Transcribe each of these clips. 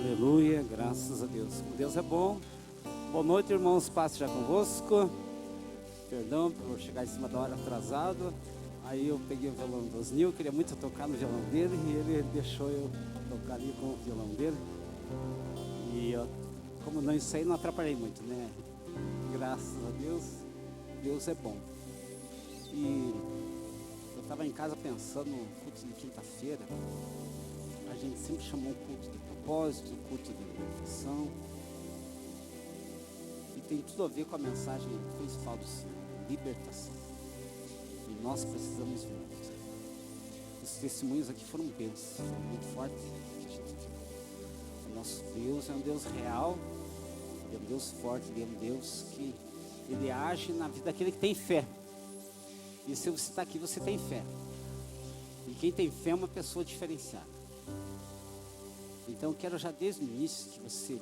Aleluia, graças a Deus. Deus é bom. Boa noite, irmãos, paz já convosco. Perdão por chegar em cima da hora atrasado. Aí eu peguei o violão do Osnil, queria muito tocar no violão dele e ele deixou eu tocar ali com o violão dele. E eu, como não sei, não atrapalhei muito, né? Graças a Deus, Deus é bom. E eu estava em casa pensando no culto de quinta-feira. A gente sempre chamou o culto de propósito, o culto de libertação. E tem tudo a ver com a mensagem principal do Senhor, libertação. E nós precisamos ver. Os testemunhos aqui foram bênçãos, foram muito fortes. O nosso Deus é um Deus real, Ele é um Deus forte, Ele é um Deus que Ele age na vida daquele que tem fé. E se você está aqui, você tem fé. E quem tem fé é uma pessoa diferenciada. Então eu quero já desde o início que você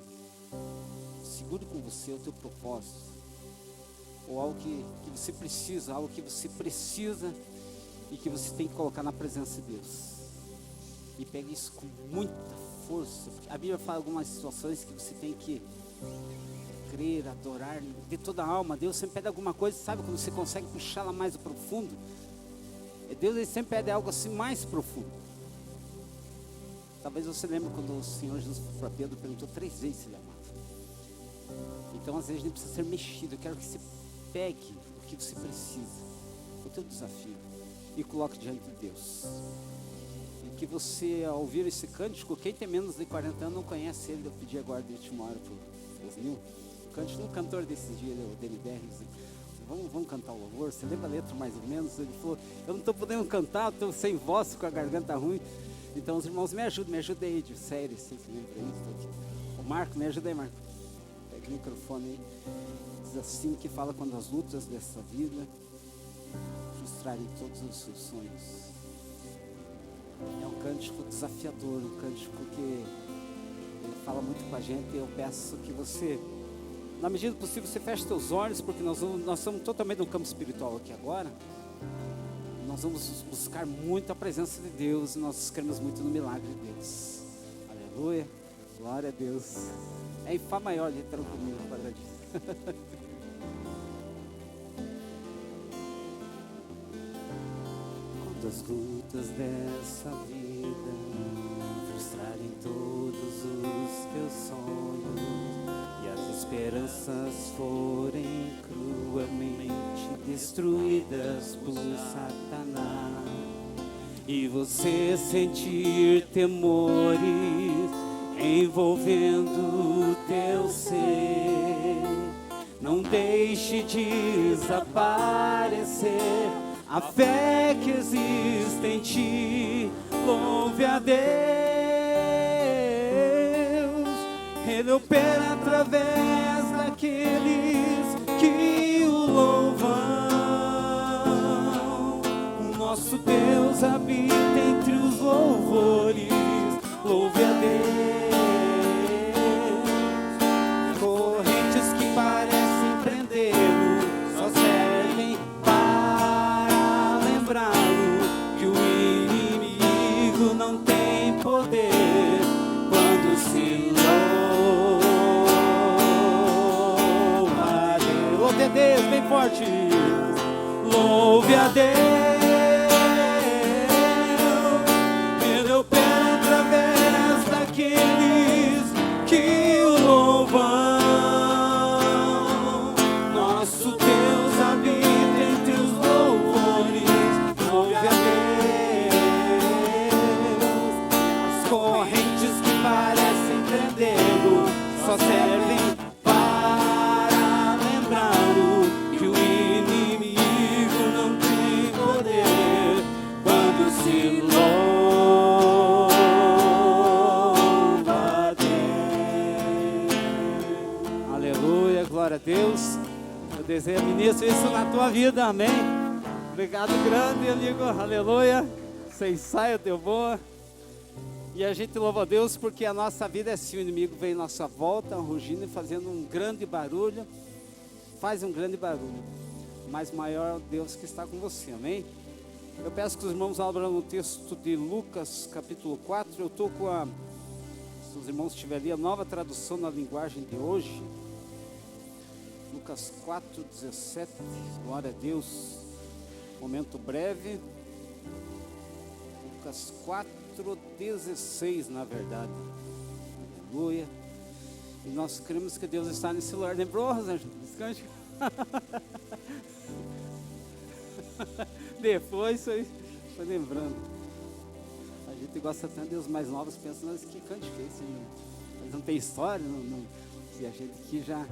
segure com você o teu propósito, ou algo que você precisa, algo que você precisa e que você tem que colocar na presença de Deus. E pegue isso com muita força, porque a Bíblia fala algumas situações que você tem que crer, adorar de toda a alma. Deus sempre pede alguma coisa, sabe quando você consegue puxar lá mais profundo? Deus ele sempre pede algo assim mais profundo. Talvez você lembre quando o Senhor Jesus para Pedro perguntou 3 vezes se ele amava. Então às vezes a gente precisa ser mexido. Eu quero que você pegue o que você precisa, o teu desafio, e coloque diante de Deus. E que você, ao ouvir esse cântico, quem tem menos de 40 anos não conhece ele. Eu pedi agora de última hora para o Osnil, o cântico de um cantor desse dia, o DMDR, vamos cantar o louvor. Você lembra a letra mais ou menos? Ele falou, eu não estou podendo cantar, estou sem voz, com a garganta ruim. Então os irmãos me ajudem aí, de sério, se lembra isso. O Marco, me ajuda aí, Marco. Pega o microfone aí. Diz assim que fala quando as lutas dessa vida frustrarem todos os seus sonhos. É um cântico desafiador, um cântico que ele fala muito com a gente. Eu peço que você, na medida do possível, você feche seus olhos, porque nós estamos totalmente no campo espiritual aqui agora. Nós vamos buscar muito a presença de Deus, e nós queremos muito no milagre de Deus. Aleluia, glória a Deus. É em Fá maior, entrou comigo, quadradinho. Quando as lutas dessa vida frustrarem todos os teus sonhos e as esperanças forem cruelmente destruídas por Satanás, e você sentir temores envolvendo o teu ser, não deixe desaparecer a fé que existe em ti. Louve a Deus, Ele opera através daqueles que o louvam. O nosso Deus habita entre os louvores. Louve a Deus. Correntes que parecem prendê-lo só servem para lembrá-lo que o inimigo não tem poder quando se louva a Deus. Louve a Deus, bem forte. Louve a Deus. Ele opera através daqueles que o louvam. Nosso Deus habita entre os louvores. Louve a Deus. As correntes que parecem prendê-lo só servem para lembrá-lo que o inimigo não tem poder quando se louva a Deus. Aleluia, glória a Deus. Eu desejo, ministro, isso na tua vida, amém. Obrigado grande, amigo, aleluia. Você ensaia, deu boa. E a gente louva a Deus porque a nossa vida é assim, o inimigo vem em nossa volta, rugindo e fazendo um grande barulho, faz um grande barulho, mas maior é o Deus que está com você, amém? Eu peço que os irmãos abram no texto de Lucas capítulo 4, eu estou com a Se os irmãos tiverem ali a nova tradução na linguagem de hoje, Lucas 4:17, glória a Deus, momento breve. Lucas 4:16, na verdade, aleluia. E nós cremos que Deus está nesse lugar. Lembrou, Rosângela? Descanse. Depois foi lembrando. A gente gosta tanto de os mais novos, pensa, mas que cante que é esse? Mas não tem história, e a gente aqui já,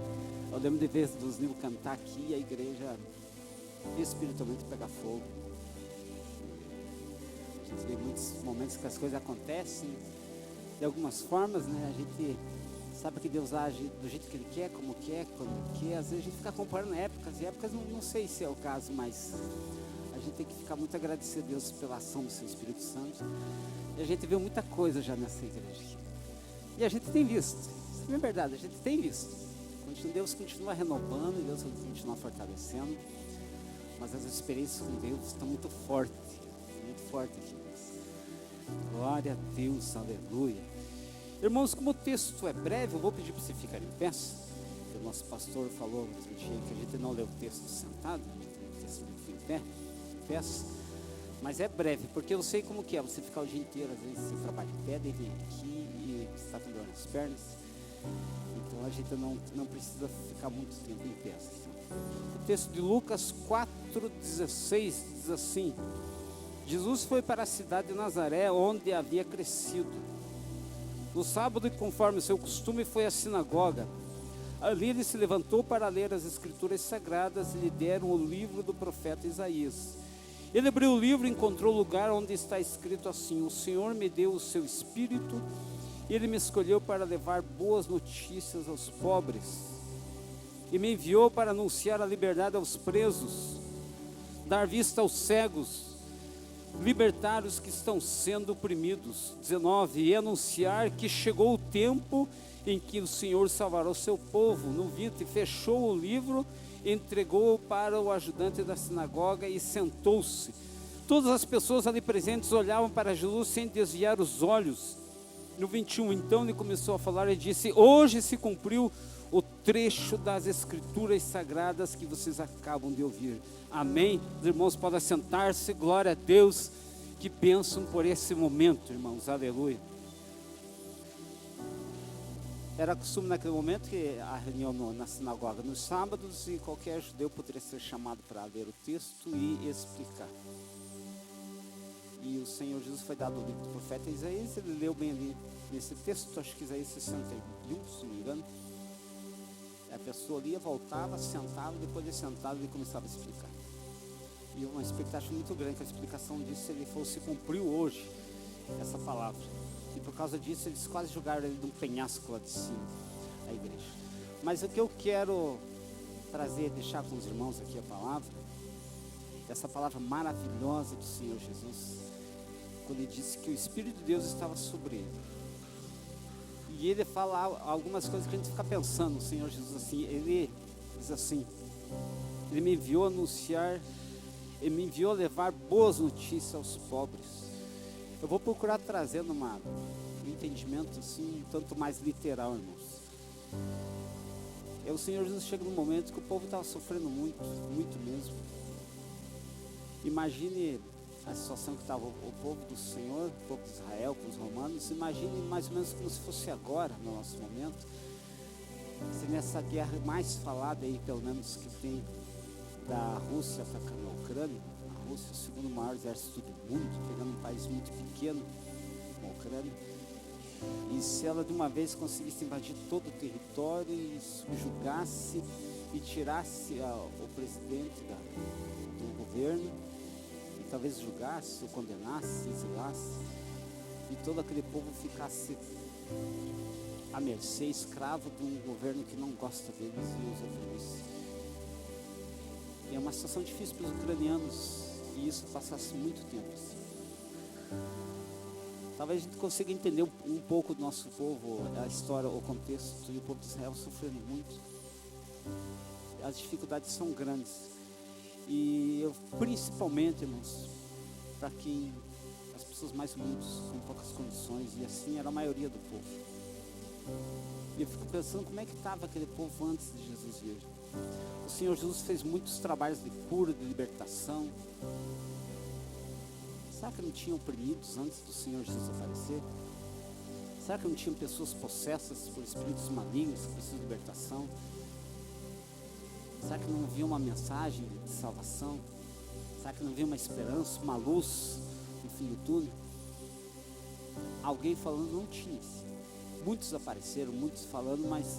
eu lembro de vez dos livros cantar aqui e a igreja espiritualmente pegar fogo. A gente vê muitos momentos que as coisas acontecem de algumas formas, né? A gente sabe que Deus age do jeito que Ele quer, como quer, quando quer. Às vezes a gente fica comparando épocas, e épocas não sei se é o caso, mas a gente tem que ficar muito agradecido a Deus pela ação do Seu Espírito Santo. E a gente vê muita coisa já nessa igreja. E a gente tem visto, isso é verdade, a gente tem visto. Deus continua renovando, Deus continua fortalecendo, mas as experiências com Deus estão muito fortes aqui. Glória a Deus, aleluia. Irmãos, como o texto é breve, eu vou pedir para você ficar em pé. O nosso pastor falou outro dia que a gente não lê o texto sentado, a gente lê o texto em pé, peço. Mas é breve, porque eu sei como que é, você ficar o dia inteiro, às vezes você trabalha em pé, daí vem aqui e você está com dor nas pernas. Então a gente não precisa ficar muito tempo em pé. O texto de Lucas 4:16 diz assim: Jesus foi para a cidade de Nazaré, onde havia crescido. No sábado, e conforme o seu costume, foi à sinagoga. Ali ele se levantou para ler as escrituras sagradas e lhe deram o livro do profeta Isaías. Ele abriu o livro e encontrou o lugar onde está escrito assim: o Senhor me deu o seu Espírito, e Ele me escolheu para levar boas notícias aos pobres, e me enviou para anunciar a liberdade aos presos, dar vista aos cegos, libertar os que estão sendo oprimidos. 19, e anunciar que chegou o tempo em que o Senhor salvará o seu povo. No 20, fechou o livro, entregou-o para o ajudante da sinagoga e sentou-se. Todas as pessoas ali presentes olhavam para Jesus sem desviar os olhos. No 21, então ele começou a falar e disse: hoje se cumpriu o trecho das escrituras sagradas que vocês acabam de ouvir. Amém? Os irmãos podem sentar-se, glória a Deus. Que bênção por esse momento, irmãos, aleluia. Era costume naquele momento que a reunião na sinagoga nos sábados, e qualquer judeu poderia ser chamado para ler o texto e explicar. E o Senhor Jesus foi dado o livro do profeta Isaías, ele leu bem ali nesse texto, acho que Isaías 61, se não me engano. A pessoa lia, voltava, sentava, depois de sentado ele começava a explicar. E uma expectativa muito grande que a explicação disso ele fosse cumpriu hoje, essa palavra. E por causa disso eles quase jogaram ele de um penhasco lá de cima, a igreja. Mas o que eu quero trazer, deixar com os irmãos aqui a palavra, essa palavra maravilhosa do Senhor Jesus, quando ele disse que o Espírito de Deus estava sobre ele. E ele fala algumas coisas que a gente fica pensando, o Senhor Jesus assim, ele diz assim: ele me enviou a anunciar, ele me enviou a levar boas notícias aos pobres. Eu vou procurar trazer um entendimento assim, um tanto mais literal, irmãos. O Senhor Jesus chega num momento que o povo estava sofrendo muito, muito mesmo. Imagine a situação que estava o povo do Senhor, o povo de Israel, com os romanos. Imagine mais ou menos como se fosse agora, no nosso momento. Se nessa guerra mais falada aí, pelo menos que tem, da Rússia atacando a Ucrânia. A Rússia é o segundo maior exército do mundo, pegando um país muito pequeno, a Ucrânia. E se ela de uma vez conseguisse invadir todo o território e subjugasse e tirasse o presidente do governo, e talvez julgasse ou condenasse, exilasse, e todo aquele povo ficasse à mercê, escravo de um governo que não gosta deles e os oprime. E é uma situação difícil para os ucranianos, e isso passasse muito tempo assim. Talvez a gente consiga entender um pouco do nosso povo, a história, o contexto, e o povo de Israel sofrendo muito. As dificuldades são grandes. E principalmente, irmãos, para quem, as pessoas mais humildes, com poucas condições, e assim era a maioria do povo. E eu fico pensando como é que estava aquele povo antes de Jesus vir. O Senhor Jesus fez muitos trabalhos de cura, de libertação. Será que não tinham oprimidos antes do Senhor Jesus aparecer? Será que não tinham pessoas possessas por espíritos malignos que precisam de libertação? Será que não havia uma mensagem de salvação? Será que não havia uma esperança, uma luz no fim do túnel? Alguém falando não tinha. Muitos apareceram, muitos falando, mas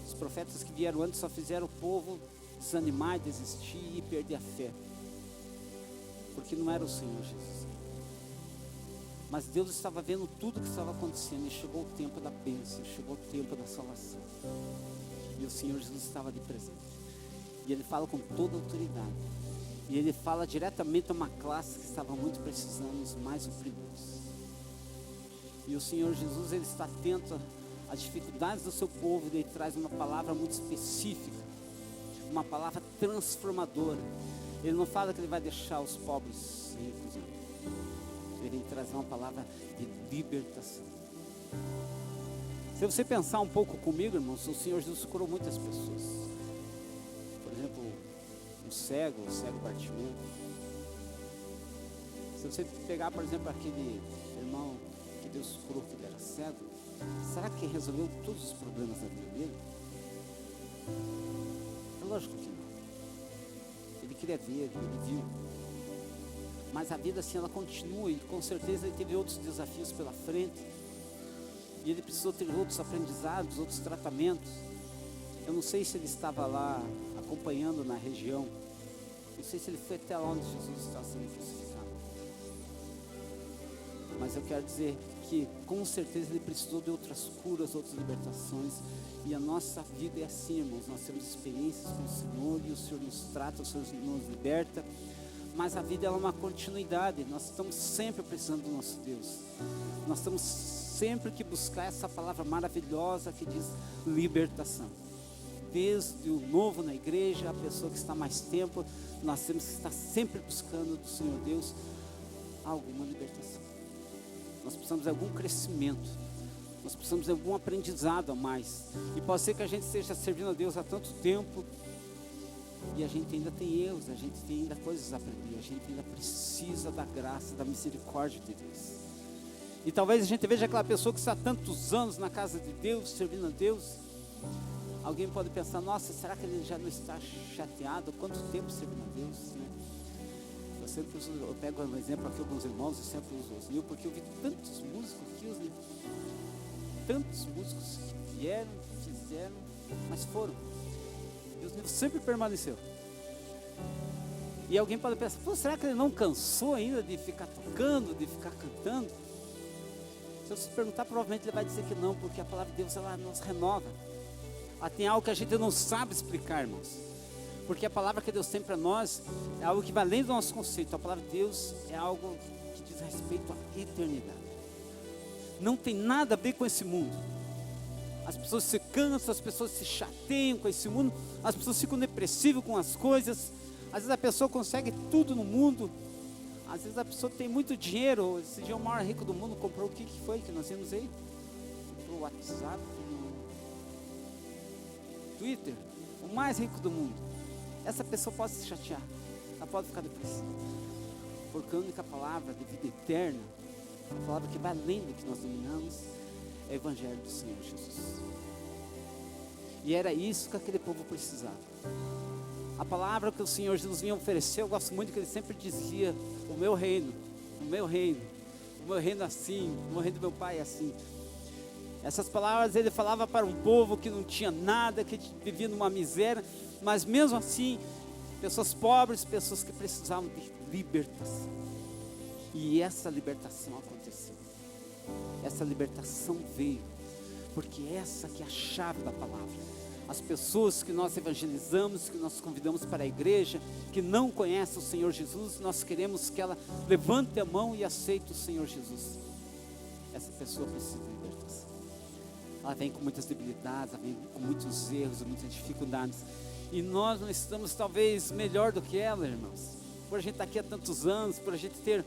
os profetas que vieram antes só fizeram o povo desanimar, desistir e perder a fé. Porque não era o Senhor Jesus. Mas Deus estava vendo tudo o que estava acontecendo, e chegou o tempo da bênção, chegou o tempo da salvação. E o Senhor Jesus estava ali presente. E Ele fala com toda a autoridade. E Ele fala diretamente a uma classe que estava muito precisando, os mais oprimidos. E o Senhor Jesus, Ele está atento às dificuldades do seu povo, e Ele traz uma palavra muito específica, uma palavra transformadora. Ele não fala que Ele vai deixar os pobres ricos, não. Ele vem trazer uma palavra de libertação. Se você pensar um pouco comigo, irmãos, o Senhor Jesus curou muitas pessoas. Por exemplo, o cego Bartimeu. Se você pegar, por exemplo, aquele irmão que Deus curou que ele era cego, será que resolveu todos os problemas da vida dele? É lógico que não. Ele queria ver, ele viu. Mas a vida assim, ela continua, e com certeza ele teve outros desafios pela frente. E ele precisou ter outros aprendizados, outros tratamentos. Eu não sei se ele estava lá acompanhando na região. Não sei se ele foi até lá onde Jesus estava sendo crucificado. Mas eu quero dizer que com certeza ele precisou de outras curas, outras libertações. E a nossa vida é assim, irmãos. Nós temos experiências com o Senhor, e o Senhor nos trata, o Senhor nos liberta. Mas a vida é uma continuidade. Nós estamos sempre precisando do nosso Deus. Nós estamos sempre que buscar essa palavra maravilhosa que diz libertação. Desde o novo na igreja, a pessoa que está mais tempo, nós temos que estar sempre buscando do Senhor Deus alguma libertação. Nós precisamos de algum crescimento. Nós precisamos de algum aprendizado a mais. E pode ser que a gente esteja servindo a Deus há tanto tempo, e a gente ainda tem erros, a gente tem ainda coisas a aprender, a gente ainda precisa da graça, da misericórdia de Deus. E talvez a gente veja aquela pessoa que está há tantos anos na casa de Deus, servindo a Deus. Alguém pode pensar, nossa, será que ele já não está chateado? Quanto tempo servindo a Deus, né? Eu pego um exemplo aqui, alguns irmãos, eu sempre uso Osnil, porque eu vi tantos músicos aqui, Osnil, tantos músicos que vieram, fizeram, mas foram. Deus sempre permaneceu. E alguém pode pensar, será que ele não cansou ainda de ficar tocando, de ficar cantando? Se você perguntar, provavelmente ele vai dizer que não, porque a palavra de Deus, ela nos renova. Ela tem algo que a gente não sabe explicar, irmãos. Porque a palavra que Deus tem para nós é algo que vai além do nosso conceito. A palavra de Deus é algo que diz respeito à eternidade. Não tem nada a ver com esse mundo. As pessoas se cansam, as pessoas se chateiam com esse mundo, as pessoas ficam depressivas com as coisas. Às vezes a pessoa consegue tudo no mundo, às vezes a pessoa tem muito dinheiro. Esse dia o maior rico do mundo comprou o que foi que nós vimos aí? Comprou o WhatsApp, o Twitter, o mais rico do mundo. Essa pessoa pode se chatear, ela pode ficar depressiva, porque a única palavra de vida eterna, a palavra que vai além do que nós dominamos, é o Evangelho do Senhor Jesus. E era isso que aquele povo precisava. A palavra que o Senhor Jesus vinha oferecer, eu gosto muito que ele sempre dizia, o meu reino, o meu reino, o meu reino assim, o meu reino do meu pai é assim. Essas palavras ele falava para um povo que não tinha nada, que vivia numa miséria, mas mesmo assim, pessoas pobres, pessoas que precisavam de libertação. E essa libertação aconteceu. Essa libertação veio, porque essa que é a chave da palavra. As pessoas que nós evangelizamos, que nós convidamos para a igreja, que não conhecem o Senhor Jesus, nós queremos que ela levante a mão e aceite o Senhor Jesus. Essa pessoa precisa de libertação. Ela vem com muitas debilidades, ela vem com muitos erros, muitas dificuldades. E nós não estamos talvez melhor do que ela, irmãos. Por a gente estar aqui há tantos anos, por a gente ter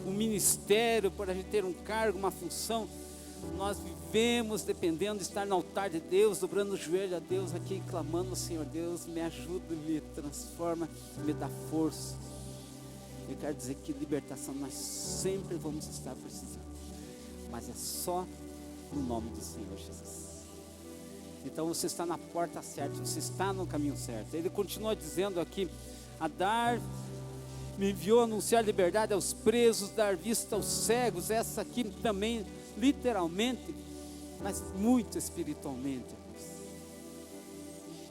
um ministério, por a gente ter um cargo, uma função, Nós vivemos dependendo de estar no altar de Deus, dobrando o joelho a Deus aqui, clamando: Senhor Deus, me ajuda, me transforma, me dá força. Eu quero dizer que libertação nós sempre vamos estar precisando, mas é só no nome do Senhor Jesus. Então você está na porta certa, você está no caminho certo. Ele continua dizendo aqui: me enviou a anunciar liberdade aos presos, dar vista aos cegos. Essa aqui também, literalmente, mas muito espiritualmente.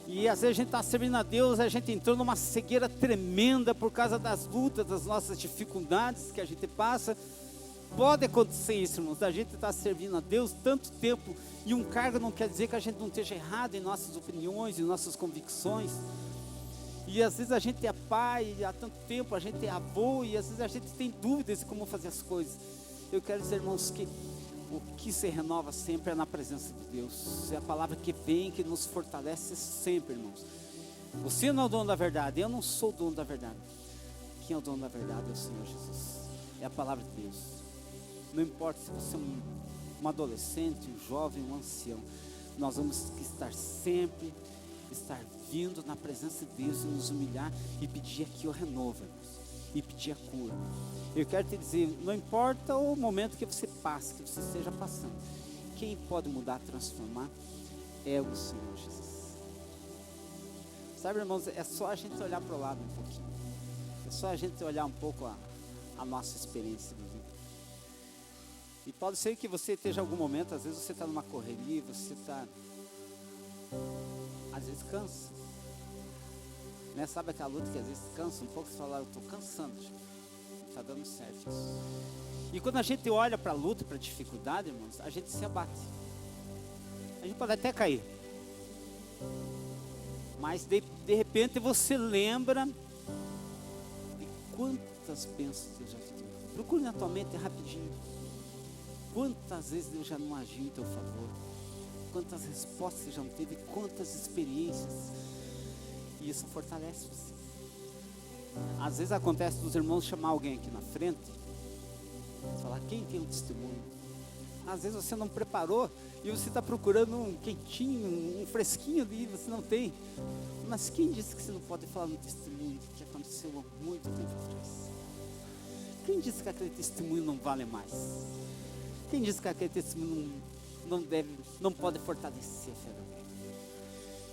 E às vezes a gente está servindo a Deus, a gente entrou numa cegueira tremenda por causa das lutas, das nossas dificuldades que a gente passa. Pode acontecer isso, irmãos, a gente está servindo a Deus tanto tempo, e um cargo não quer dizer que a gente não esteja errado em nossas opiniões, em nossas convicções. E às vezes a gente é pai, há tanto tempo, a gente é avô, e às vezes a gente tem dúvidas de como fazer as coisas. Eu quero dizer, irmãos, que o que se renova sempre é na presença de Deus. É a palavra que vem, que nos fortalece sempre, irmãos. Você não é o dono da verdade, eu não sou o dono da verdade. Quem é o dono da verdade é o Senhor Jesus. É a palavra de Deus. Não importa se você é um adolescente, um jovem, um ancião, nós vamos estar vindo na presença de Deus e nos humilhar e pedir aqui o renovo, e pedir a cura. Eu quero te dizer, não importa o momento que você passe, que você esteja passando, quem pode mudar, transformar é o Senhor Jesus. Sabe, irmãos, é só a gente olhar para o lado um pouquinho, é só a gente olhar um pouco a nossa experiência de vida. E pode ser que você esteja em algum momento, às vezes você está numa correria, você está, às vezes cansa, né? Sabe aquela luta que às vezes cansa um pouco, você fala: eu estou cansando, não está dando certo isso. E quando a gente olha para a luta, para a dificuldade, irmãos, a gente se abate, a gente pode até cair, mas de repente você lembra de quantas bênçãos Deus já te deu. Procure na tua mente rapidinho. Quantas vezes Deus já não agiu em teu favor, quantas respostas você já não teve, quantas experiências, e isso fortalece você. Às vezes acontece dos irmãos chamar alguém aqui na frente, falar: quem tem um testemunho? Às vezes você não preparou, e você está procurando um quentinho, um fresquinho ali, você não tem. Mas quem disse que você não pode falar no testemunho que aconteceu há muito tempo atrás? Quem disse que aquele testemunho não vale mais? Quem disse que aquele testemunho não pode fortalecer a fé da vida?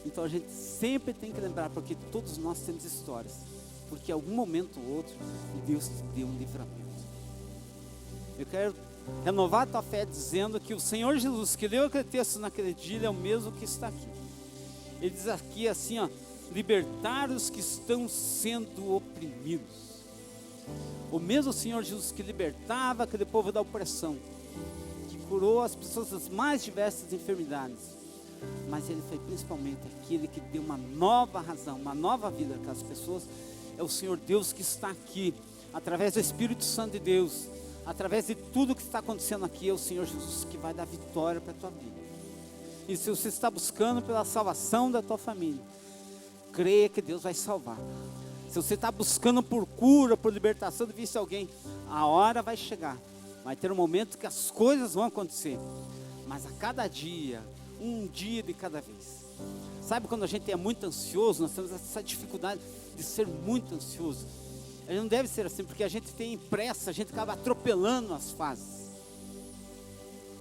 Então a gente sempre tem que lembrar, porque todos nós temos histórias, porque em algum momento ou outro Deus te deu um livramento. Eu quero renovar a tua fé dizendo que o Senhor Jesus, que leu aquele texto naquele dia, é o mesmo que está aqui. Ele diz aqui assim, ó: libertar os que estão sendo oprimidos. O mesmo Senhor Jesus que libertava aquele povo da opressão, curou as pessoas das mais diversas enfermidades, mas Ele foi principalmente aquele que deu uma nova razão, uma nova vida àquelas pessoas. É o Senhor Deus que está aqui, através do Espírito Santo de Deus, através de tudo que está acontecendo aqui. É o Senhor Jesus que vai dar vitória para a tua vida. E se você está buscando pela salvação da tua família, creia que Deus vai salvar. Se você está buscando por cura, por libertação de vício de alguém, a hora vai chegar. Vai ter um momento que as coisas vão acontecer, mas a cada dia, um dia de cada vez. Sabe quando a gente é muito ansioso, nós temos essa dificuldade de ser muito ansioso. A gente não deve ser assim, porque a gente tem pressa, a gente acaba atropelando as fases.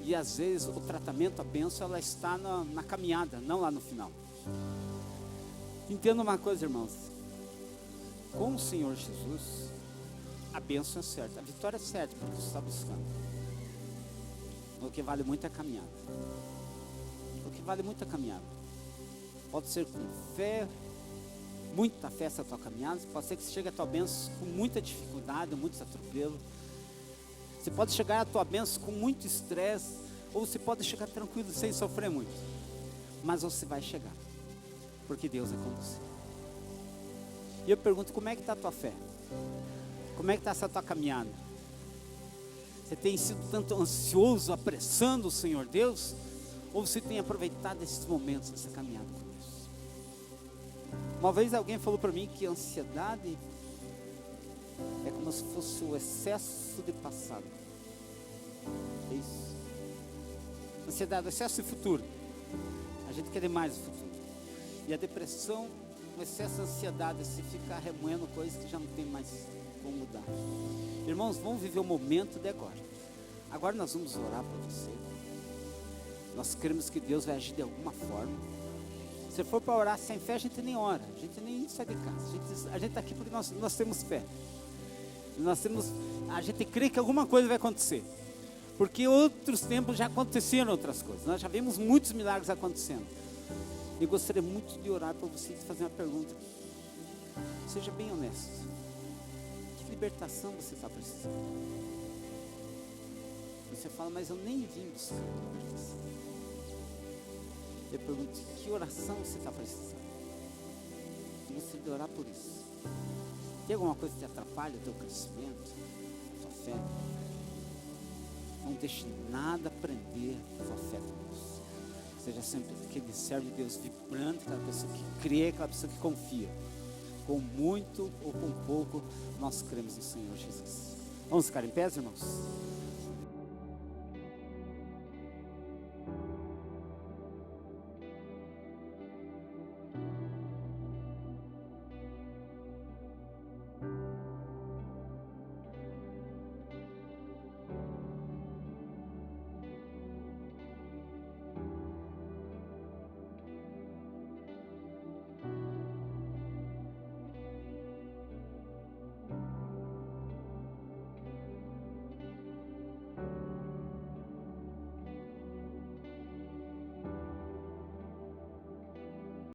E às vezes o tratamento, a bênção, ela está na caminhada, não lá no final. Entenda uma coisa, irmãos, com o Senhor Jesus, a bênção é certa, a vitória é certa, porque você está buscando. O que vale muito é a caminhada. O que vale muito é a caminhada. Pode ser com fé, muita fé essa tua caminhada. Pode ser que você chegue a tua bênção com muita dificuldade, muitos atropelos. Você pode chegar a tua bênção com muito estresse, ou você pode chegar tranquilo, sem sofrer muito. Mas você vai chegar, porque Deus é com você. E eu pergunto, como é que está a tua fé? Como é que está essa tua caminhada? Você tem sido tanto ansioso, apressando o Senhor Deus? Ou você tem aproveitado esses momentos dessa caminhada com Deus? Uma vez alguém falou para mim que a ansiedade é como se fosse o excesso de passado. É isso. Ansiedade, excesso de futuro. A gente quer demais o futuro. E a depressão, o excesso de ansiedade, se ficar remoendo coisas que já não tem mais como mudar. Irmãos, vamos viver o momento de agora. Agora nós vamos orar por você. Nós cremos que Deus vai agir de alguma forma. Se for para orar sem fé, a gente nem ora. A gente nem sai de casa. A gente está aqui porque nós temos fé. A gente crê que alguma coisa vai acontecer. Porque outros tempos já aconteceram outras coisas. Nós já vimos muitos milagres acontecendo. E gostaria muito de orar por você e de fazer uma pergunta. Seja bem honesto. Que libertação você está precisando? Você fala, mas eu nem vim buscar libertação. Eu pergunto, que oração você está precisando? Eu gostaria de orar por isso. Tem alguma coisa que te atrapalha o teu crescimento, a tua fé? Não deixe nada prender a tua fé com Deus. Seja sempre aquele servo de Deus vibrante, aquela pessoa que crê, aquela pessoa que confia. Com muito ou com pouco, nós cremos no Senhor Jesus. Vamos ficar em pé, irmãos?